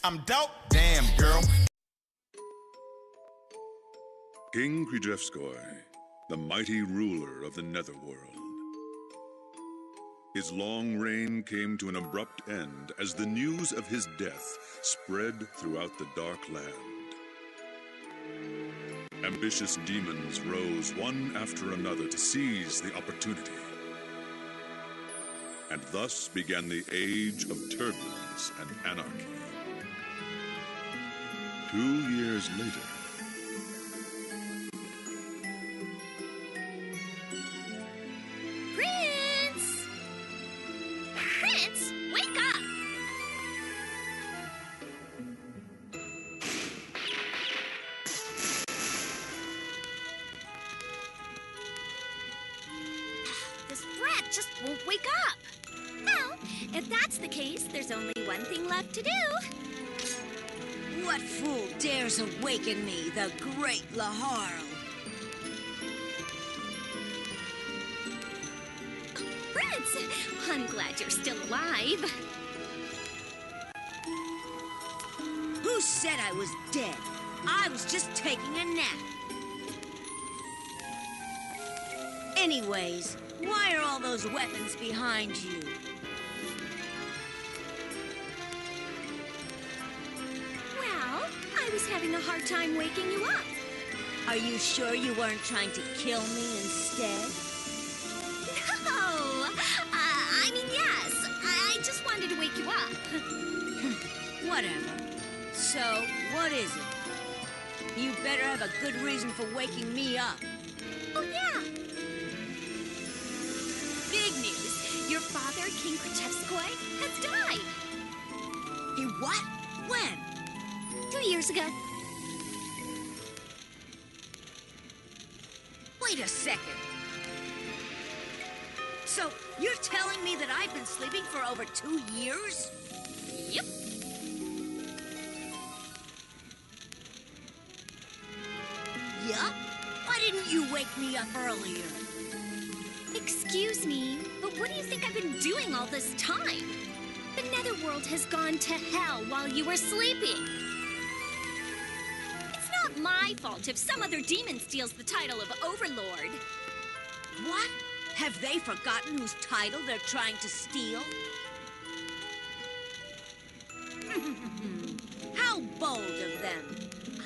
I'm dope. Damn, girl. King Krijevskoy, the mighty ruler of the Netherworld. His long reign came to an abrupt end as the news of his death spread throughout the Dark Land. Ambitious demons rose one after another to seize the opportunity. And thus began the age of turbulence and anarchy. 2 years later, Prince! Prince, wake up! This brat just won't wake up. Well, if that's the case, there's only one thing left to do. What fool dares awaken me, the great Laharl? Prince, I'm glad you're still alive. Who said I was dead? I was just taking a nap. Anyways, why are all those weapons behind you? Well, I was having a hard time waking you up. Are you sure you weren't trying to kill me instead? No! I mean, yes. I just wanted to wake you up. Whatever. So, what is it? You better have a good reason for waking me up. Oh, yeah. Big news. Your father, King Krijevskoy, has died. You what? When? 2 years ago. Wait a second. So, you're telling me that I've been sleeping for over 2 years? Yep. Yup? Why didn't you wake me up earlier? Excuse me, but what do you think I've been doing all this time? The Netherworld has gone to hell while you were sleeping. It's not my fault if some other demon steals the title of Overlord. What? Have they forgotten whose title they're trying to steal? How bold of them!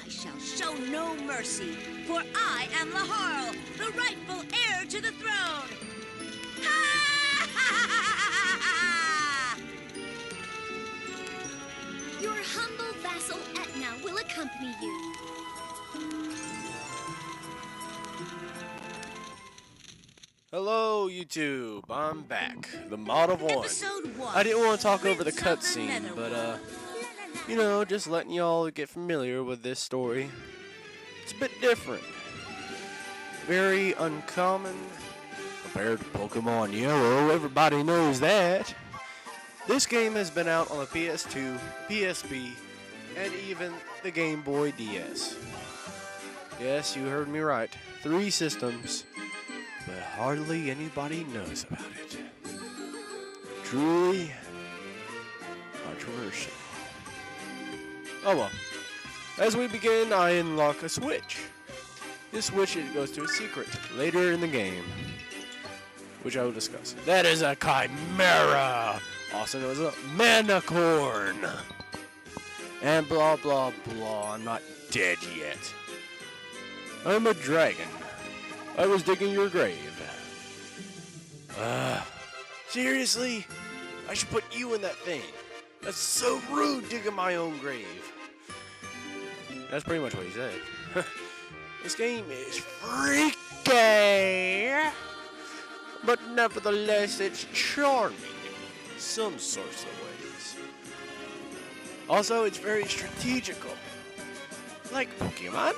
I shall show no mercy, for I am Laharl, the rightful heir to the throne! Your humble vassal Etna will accompany you. Hello, YouTube. I'm back. The Mod of 1. Episode 1. I didn't want to talk over the Prince of the cutscene, but, Netherworld. you know, just letting y'all get familiar with this story. It's a bit different. Very uncommon compared to Pokemon Yellow. Everybody knows that. This game has been out on the PS2, PSP, and even the Game Boy DS. Yes, you heard me right. 3 systems. But hardly anybody knows about it. Truly controversial. Oh well. As we begin, I unlock a switch. This switch, it goes to a secret later in the game, which I will discuss. That is a chimera, also known as a manicorn. And blah blah blah, I'm not dead yet. I'm a dragon. I was digging your grave. Seriously? I should put you in that thing. That's so rude, digging my own grave. That's pretty much what he said. This game is freaky, but nevertheless it's charming in some sorts of ways. Also, it's very strategical, like Pokemon,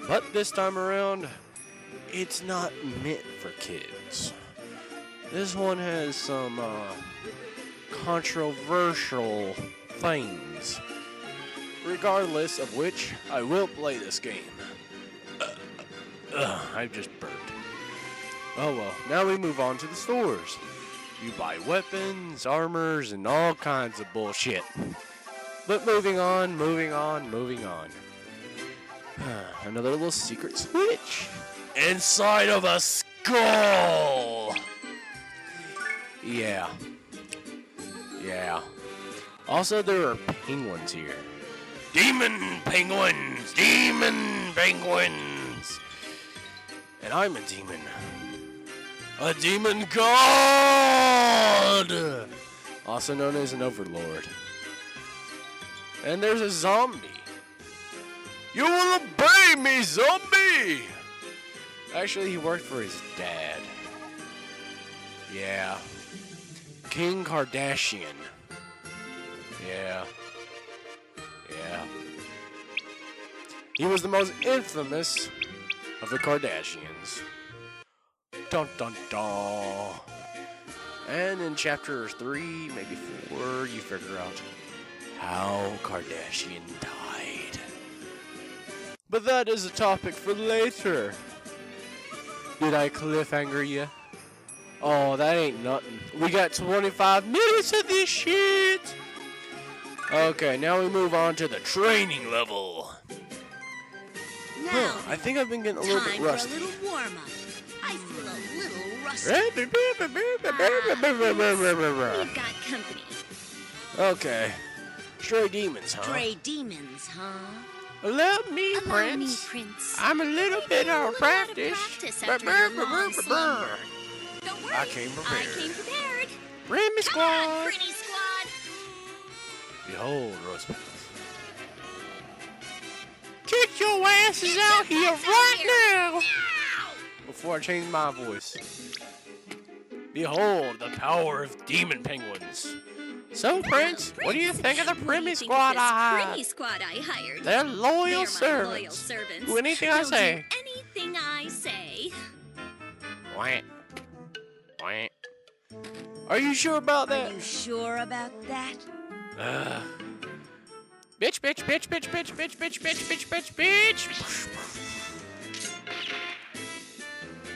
but this time around, it's not meant for kids. This one has some controversial things. Regardless of which, I will play this game. I just burped. Oh well, now we move on to the stores. You buy weapons, armors, and all kinds of bullshit. But moving on. Another little secret switch. Inside of a skull! Yeah. Also, there are penguins here. Demon penguins! And I'm a demon. A demon god! Also known as an overlord. And there's a zombie. You will obey me, zombie! Actually, he worked for his dad. Yeah. King Kardashian. Yeah. He was the most infamous of the Kardashians. Dun dun dun. And in chapter 3, maybe 4, you figure out how Kardashian died. But that is a topic for later. Did I cliffhanger you? Oh, that ain't nothing. We got 25 minutes of this shit. Okay, now we move on to the training level. Now, I think I've been getting a little bit rusty. Time for a little warm-up. I feel a little rusty. We've got company. Okay. Stray demons, huh? Stray demons, huh? Allow me, Allow me, Prince. Prince. I'm a little bit out of practice. After your long slumber. Don't worry, I came prepared. Bring me Come on, squad. pretty squad. Behold, Rosemary. Get your asses out here right now! Before I change my voice. Behold the power of demon penguins. So, Prince, what do you think of the Primmy Squad I Primmy hired? Squad I hired. They're loyal They're my servants. loyal servants. Do anything I They'll say. do anything I say. Wah. Wah. Are you sure about Are that? you sure about that? Bitch.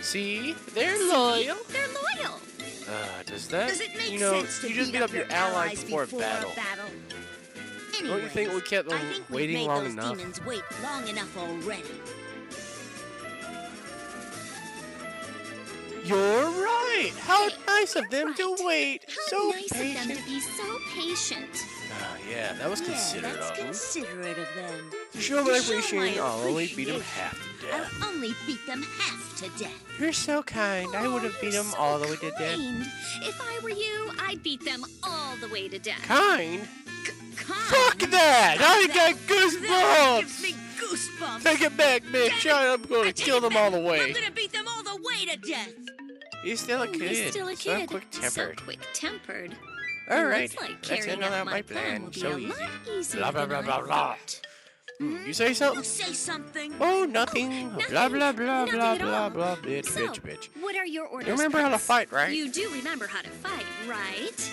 See? They're loyal. They're loyal. Does that? Does it make you know, sense to you just beat beat up your allies before a before battle. Don't you think we Anyways, kept them I think we've waiting made long those enough? demons wait long enough already. You're right. How nice of them to wait. How So nice patient. of them to be so patient. Yeah, that was Yeah, considerate that's of them. considerate of them. To show my To show my appreciation, I'll only beat them appreciation, half to death. I'll only beat them half to death. You're so kind. I would have beat them all the way to death. Kind. If I were you, I'd beat them all the way to death. Kind? Kind. Fuck that! I got That goosebumps! gives me goosebumps. Take it back, bitch. I'm gonna I take kill it them back. all the I'm way. gonna beat them all the way to death. He's still a Oh, kid. he's still a So kid. quick-tempered. So quick-tempered. Alright, Looks like let's carrying handle out out my plan plan. will be So a easy. lot easier Blah, blah, than blah, I blah, blah. thought. You say something? Say something. Oh, nothing. nothing. Blah, blah, blah, Nothing blah, at blah, all. blah, bitch, So, bitch. what are your orders? You remember how to Prince? fight, right? You do remember how to fight, right?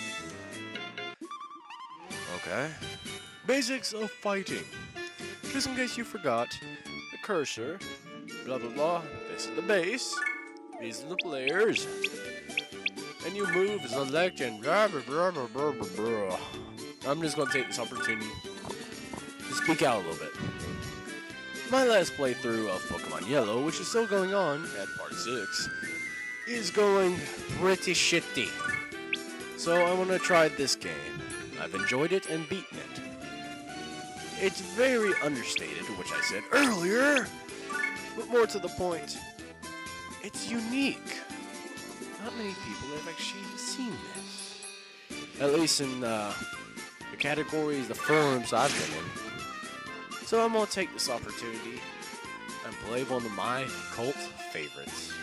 Okay. Basics of fighting. Just in case you forgot, the cursor, blah, blah, blah. This is the base. These are the players. And you move, select, and blah, blah, blah, blah, blah, blah, blah. I'm just going to take this opportunity to speak out a little bit. My last playthrough of Pokemon Yellow, which is still going on at part 6, is going pretty shitty. So I want to try this game. I've enjoyed it and beaten it. It's very understated, which I said earlier, but more to the point, it's unique. Not many people have actually seen this. At least in the categories, the forums I've been in. So I'm going to take this opportunity and play one of my cult favorites.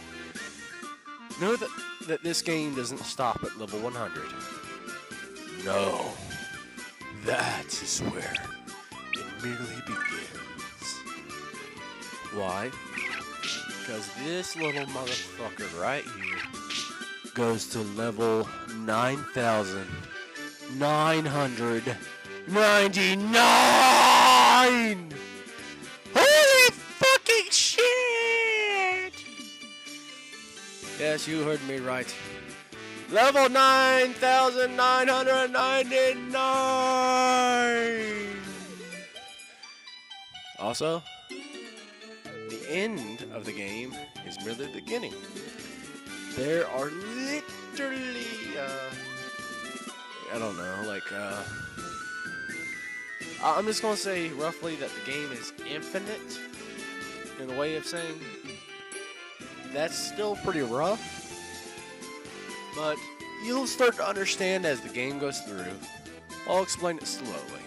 Know that this game doesn't stop at level 100. No. That is where it merely begins. Why? Because this little motherfucker right here goes to level 9,999! Holy fucking shit! Yes, you heard me right. Level 9,999. Also, the end of the game is merely the beginning. There are literally, I don't know, like, I'm just going to say roughly that the game is infinite in a way of saying that's still pretty rough, but you'll start to understand as the game goes through. I'll explain it slowly.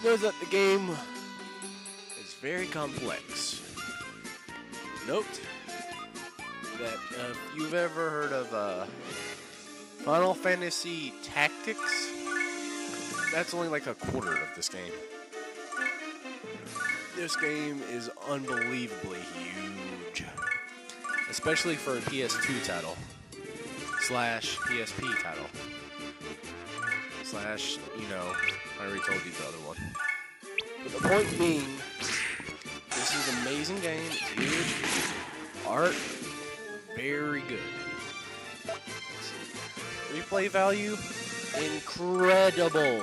Know that the game is very complex. Note that if you've ever heard of Final Fantasy Tactics, that's only like a quarter of this game. This game is unbelievably huge, especially for a PS2 title / PSP title / I already told you the other one. But the point being, this is an amazing game. It's huge. Art, very good. Replay value, incredible.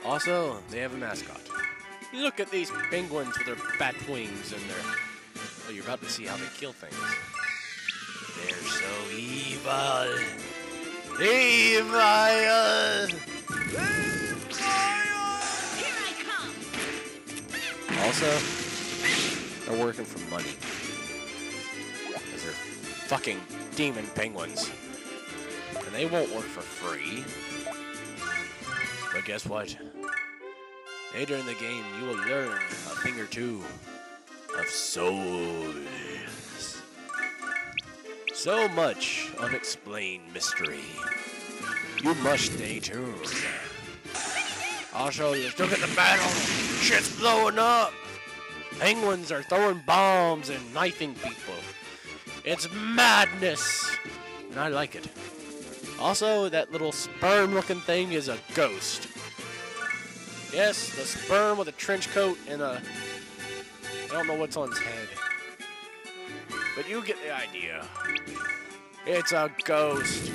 Also, they have a mascot. You look at these penguins with their bat wings and their... Oh, you're about to see how they kill things. They're so evil. Evil! Here I come! Also, they're working for money. Because they're fucking demon penguins. And they won't work for free. But guess what? Later in the game, you will learn a thing or two of souls. So much unexplained mystery. You must stay tuned. Also, let's look at the battle. Shit's blowing up. Penguins are throwing bombs and knifing people. It's madness. And I like it. Also, that little sperm-looking thing is a ghost. Yes, the sperm with a trench coat and I don't know what's on his head. But you get the idea. It's a ghost.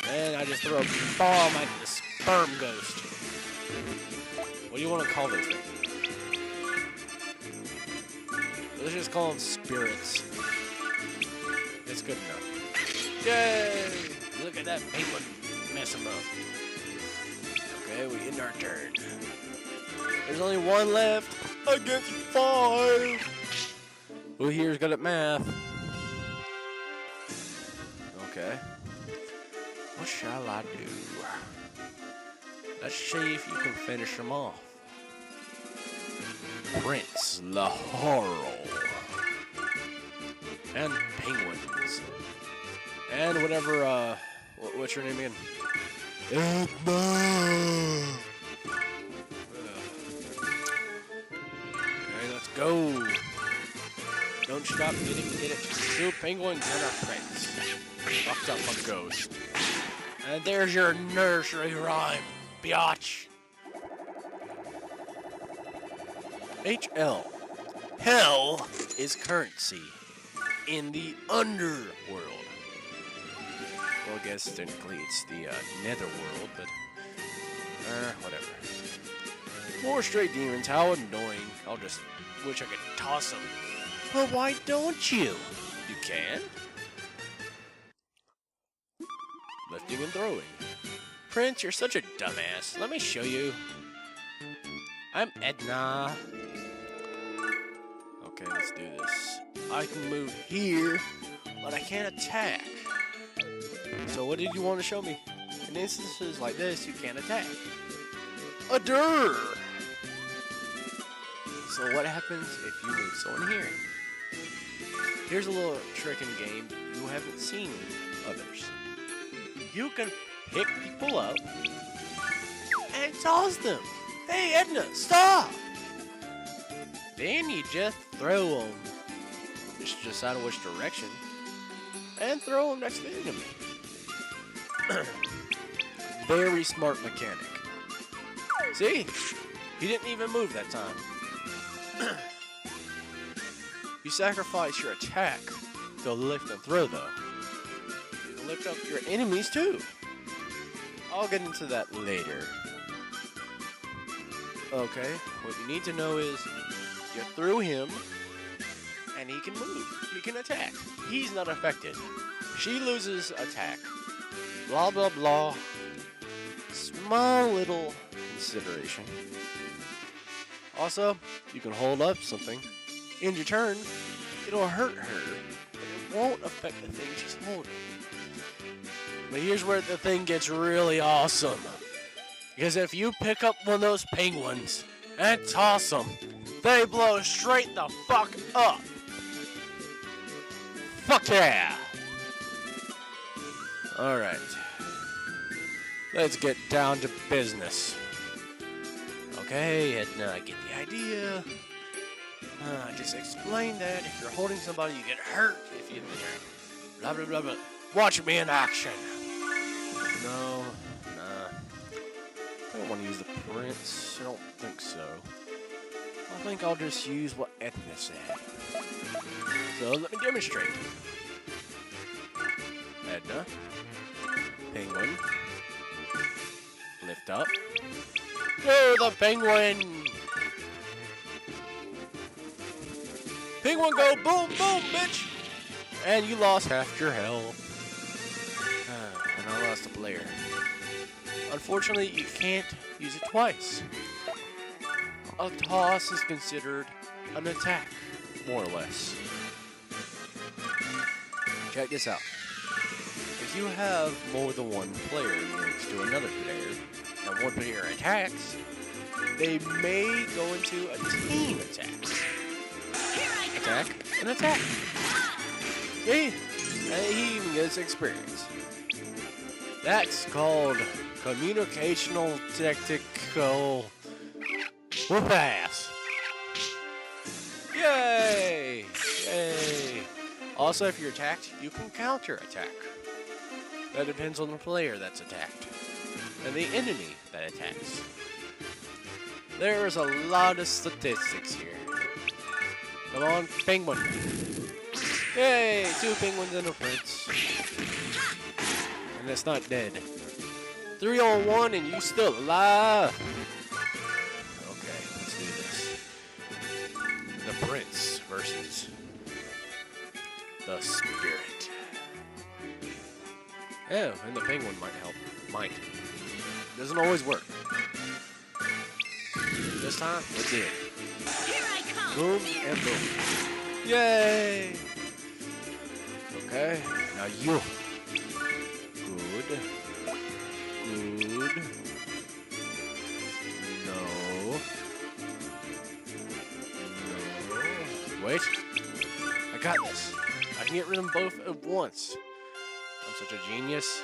And I just threw a bomb at the sperm ghost. What do you want to call those things? Let's just call them spirits. It's good enough. Yay! Look at that penguin mess him up. Okay, we end our turn. There's only one left against 5. Who here's good at math? Okay. What shall I do? Let's see if you can finish them off. Prince Laharl. And penguins. And whatever, what's your name again? Edna! Okay, let's go. Don't stop, get it. 2 penguins and a prince. Fucked up a ghost. And there's your nursery rhyme, biatch. HL. Hell is currency in the underworld. Well, I guess technically it's the netherworld, but whatever. More stray demons, how annoying. I'll just wish I could toss them. But why don't you? You can. Lifting and throwing. Prince, you're such a dumbass. Let me show you. I'm Edna. Okay, let's do this. I can move here, but I can't attack. So what did you want to show me? In instances like this, you can't attack. Adder! So what happens if you move someone here? Here's a little trick in the game you haven't seen others. You can pick people up and toss them. Hey, Edna, stop! Then you just throw them. Just decide which direction. And throw them next to the enemy. Very smart mechanic. See? He didn't even move that time. You sacrifice your attack to lift and throw, though. You can lift up your enemies, too. I'll get into that later. Okay, what you need to know is you threw him, and he can move. He can attack. He's not affected. She loses attack. Blah, blah, blah. Small little consideration. Also, you can hold up something. In your turn, it'll hurt her, but it won't affect the thing she's holding. But here's where the thing gets really awesome. Because if you pick up one of those penguins and toss them, they blow straight the fuck up. Fuck yeah! Alright. Let's get down to business. Okay, and I get the idea. Just explain that if you're holding somebody, you get hurt if you... Blah, blah, blah, blah. Watch me in action. No, nah. I don't want to use the prince. I don't think so. I think I'll just use what Edna said. So let me demonstrate. Edna. Penguin. Lift up. Go the penguin! Penguin go boom boom, bitch! And you lost half your health. And I lost a player. Unfortunately, you can't use it twice. A toss is considered an attack, more or less. Check this out. If you have more than one player next to another player, and one player attacks, they may go into a team attack. Attack and attack. Yeah, and he even gets experience. That's called communicational tactical whoop ass. Yay! Yay! Also, if you're attacked, you can counter attack. That depends on the player that's attacked and the enemy that attacks. There's a lot of statistics here. Come on, penguin. Yay! 2 penguins and a prince. And that's not dead. 3 on 1 and you still alive. Okay, let's do this. The prince versus the spirit. Oh, and the penguin might help. Might. Doesn't always work. This time, it did. Here I come. Boom and boom. Yay! Okay, now you. Good. Good. No. No. Wait. I got this. I can get rid of them both at once. I'm such a genius.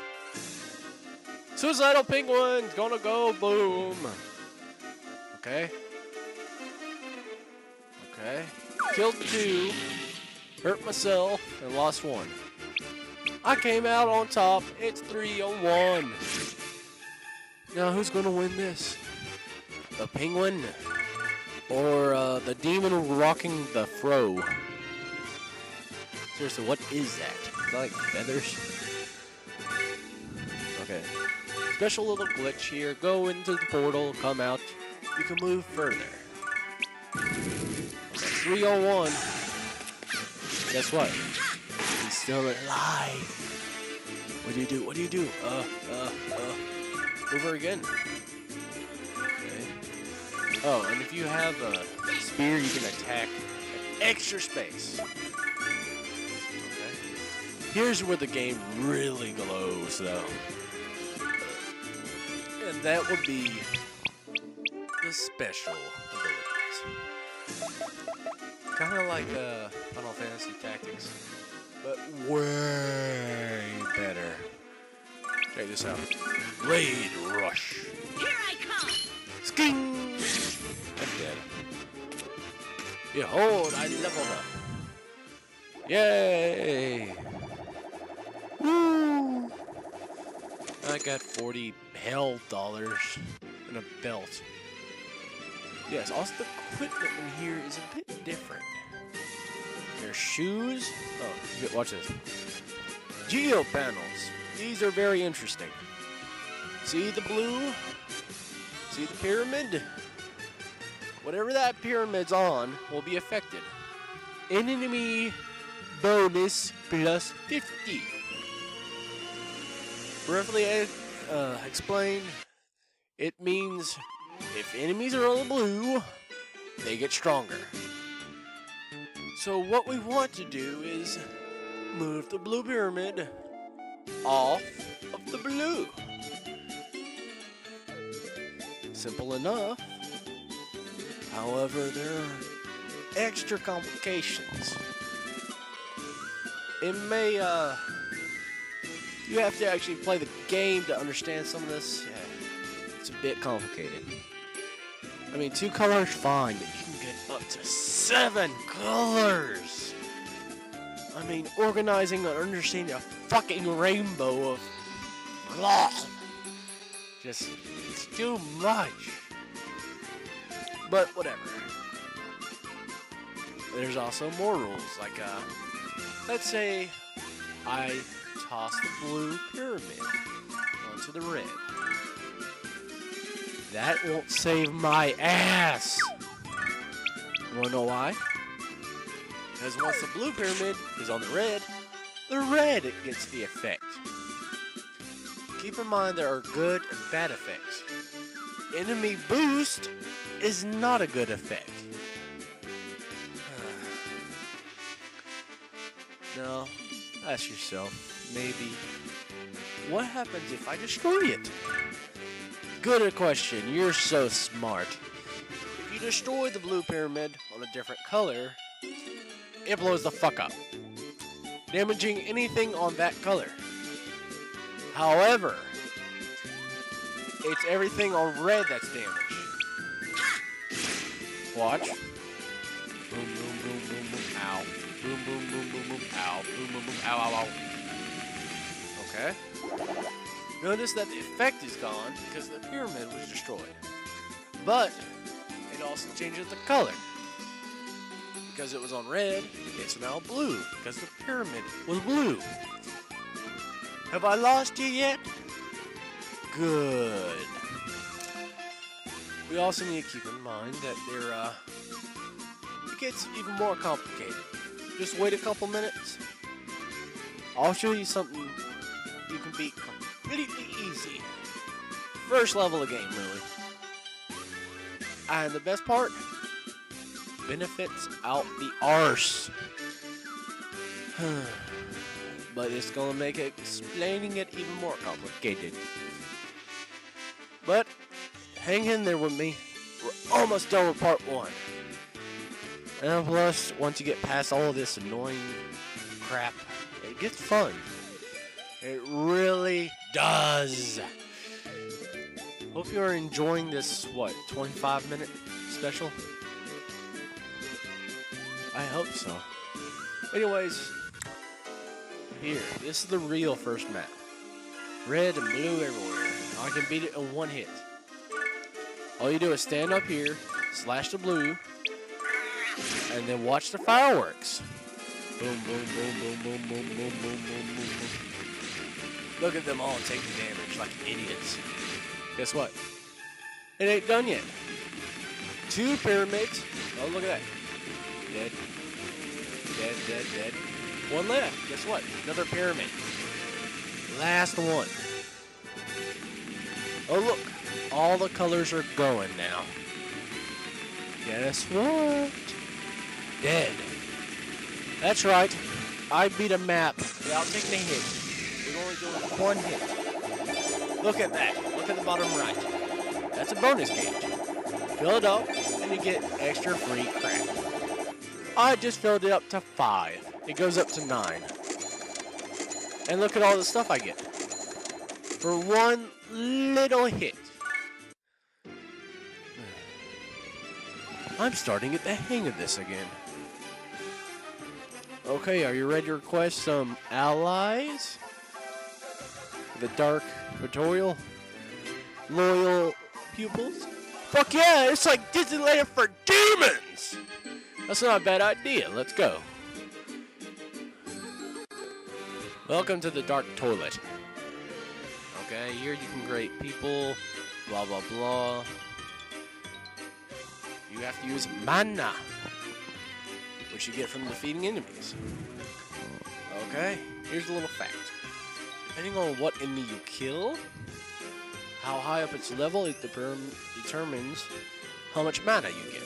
Suicidal penguin's gonna go boom. Okay. Okay. Killed 2. Hurt myself and lost 1. I came out on top. It's 3 on 1. Now who's gonna win this? The penguin or the demon rocking the fro? Seriously, what is that? Is that like feathers? Okay. Special little glitch here. Go into the portal, come out. You can move further. Okay, 301. Guess what? He's still alive. What do you do? What do you do? Over again. Okay. Oh, and if you have a spear, you can attack at extra space. Here's where the game really glows, though. And that would be the special abilities. Kind of like Final Fantasy Tactics, but way better. Check this out. Blade Rush. Here I come. Sking! I'm dead. Behold, I leveled up. Yay! Woo! I got 40 hell dollars and a belt. Yes, also the equipment in here is a bit different. shoes. Oh, watch this. Geo panels. These are very interesting. See the blue? See the pyramid? Whatever that pyramid's on will be affected. Enemy bonus plus 50. Briefly explained, it means if enemies are on the blue, they get stronger. So what we want to do is move the blue pyramid off of the blue. Simple enough. However, there are extra complications. It may, you have to actually play the game to understand some of this. Yeah, it's a bit complicated. I mean, 2 colors, fine, but you can get up to 7 colors. I mean, organizing and understanding a fucking rainbow of blah. Just, it's too much. But whatever. There's also more rules, like, let's say I toss the blue pyramid onto the red. That won't save my ass. You wanna know why? Because once the blue pyramid is on the red gets the effect. Keep in mind there are good and bad effects. Enemy boost is not a good effect. Now, ask yourself, maybe, what happens if I destroy it? Good question, you're so smart. If you destroy the blue pyramid on a different color, it blows the fuck up, damaging anything on that color. However, it's everything on red that's damaged. Watch. Boom, boom, boom, boom, boom, ow. Boom, boom, boom, boom, boom, ow. Boom, boom, boom, ow, ow, ow. Okay. Notice that the effect is gone because the pyramid was destroyed. But it also changes the color. Because it was on red, it's now blue because the pyramid was blue. Have I lost you yet? Good. We also need to keep in mind that it gets even more complicated. Just wait a couple minutes. I'll show you something you can beat completely easy. First level of game, really. And the best part, benefits out the arse. But it's gonna make explaining it even more complicated. But hang in there with me. We're almost done with part 1. And plus, once you get past all of this annoying crap, it gets fun. It really does. Hope you are enjoying this, 25-minute special? I hope so. Anyways, here, this is the real first map. Red and blue everywhere. I can beat it in one hit. All you do is stand up here, slash the blue, and then watch the fireworks. Boom, boom, boom, boom, boom, boom, boom, boom, boom, boom, boom. Look at them all taking damage like idiots. Guess what? It ain't done yet. 2 pyramids. Oh, look at that. Dead. Dead, dead, dead. 1 left. Guess what? Another pyramid. Last one. Oh, look. All the colors are going now. Guess what? Dead. That's right. I beat a map without taking a hit. We're only doing 1 hit. Look at that. Look at the bottom right. That's a bonus gauge. Fill it up, and you get extra free crap. I just filled it up to 5. It goes up to 9. And look at all the stuff I get. For 1 little hit. I'm starting to get the hang of this again. Okay, are you ready to request some allies? The Dark Tutorial? Loyal pupils? Fuck yeah, it's like Disneyland for demons! That's not a bad idea, let's go. Welcome to the dark toilet. Okay, here you can grate people, blah blah blah. You have to use mana, which you get from defeating enemies. Okay, here's a little fact. Depending on what enemy you kill, how high up its level, it determines how much mana you get.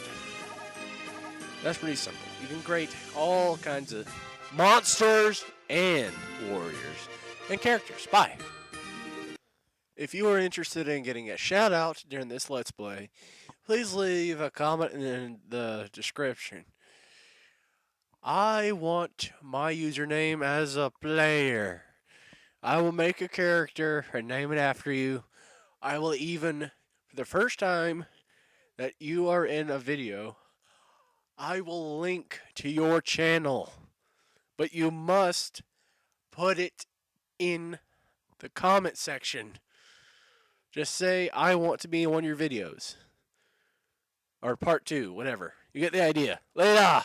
That's pretty simple. You can grate all kinds of monsters and warriors and characters. Bye. If you are interested in getting a shout out during this Let's Play, please leave a comment in the description. I want my username as a player. I will make a character and name it after you. I will even, for the first time that you are in a video, I will link to your channel. But you must put it in the comment section. Just say, I want to be in one of your videos. Or part 2, whatever. You get the idea. Later!